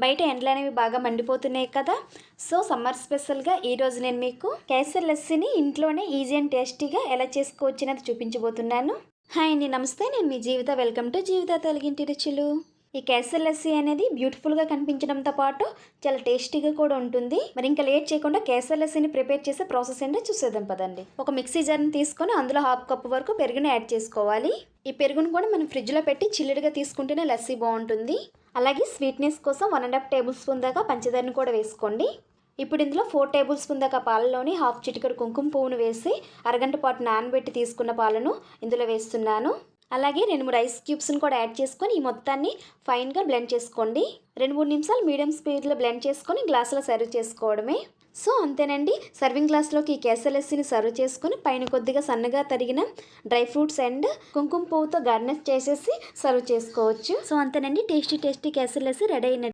బయట ఎండలు అనేవి బాగా మండిపోతున్నాయి కదా. సో సమ్మర్ స్పెషల్గా ఈరోజు నేను మీకు కేసర్ లస్సీని ఇంట్లోనే ఈజీ అండ్ టేస్టీగా ఎలా చేసుకోవచ్చు అనేది చూపించబోతున్నాను. హాయ్ అండి, నమస్తే. నేను మీ జీవిత. వెల్కమ్ టు జీవిత తెలుగింటి రుచులు. ఈ కేసర్ లస్సీ అనేది బ్యూటిఫుల్గా కనిపించడంతో పాటు చాలా టేస్టీగా కూడా ఉంటుంది. మరి ఇంకా లేట్ చేయకుండా కేసర్ లస్సీని ప్రిపేర్ చేసే ప్రాసెస్ ఏంటో చూసేద్దాం పదండి. ఒక మిక్సీ జార్ని తీసుకొని అందులో 1/2 కప్పు వరకు పెరుగుని యాడ్ చేసుకోవాలి. ఈ పెరుగును కూడా మనం ఫ్రిడ్జ్లో పెట్టి చిల్లుడిగా తీసుకుంటేనే లస్సీ బాగుంటుంది. అలాగే స్వీట్నెస్ కోసం 1.5 టేబుల్ స్పూన్ దాకా పంచదారని కూడా వేసుకోండి. ఇప్పుడు ఇందులో 4 టేబుల్ స్పూన్ దాకా పాలలోని 1/2 చిటికెడు కుంకుమ పువ్వును వేసి అరగంట పాటు నానబెట్టి తీసుకున్న పాలను ఇందులో వేస్తున్నాను. అలాగే 2-3 ఐస్ క్యూబ్స్ని కూడా యాడ్ చేసుకొని ఈ మొత్తాన్ని ఫైన్గా బ్లెండ్ చేసుకోండి. 2-3 నిమిషాలు మీడియం స్పీడ్లో బ్లెండ్ చేసుకొని గ్లాసులో సర్వ్ చేసుకోవడమే. సో అంతేనండి. సర్వింగ్ గ్లాస్లోకి ఈ కేసర్ లస్సీని సర్వ్ చేసుకొని పైన కొద్దిగా సన్నగా తరిగిన డ్రై ఫ్రూట్స్ అండ్ కుంకుమ పువ్వుతో గార్నిష్ చేసేసి సర్వ్ చేసుకోవచ్చు. సో అంతేనండి, టేస్టీ కేసర్ లస్సీ రెడీ అయినట్టు.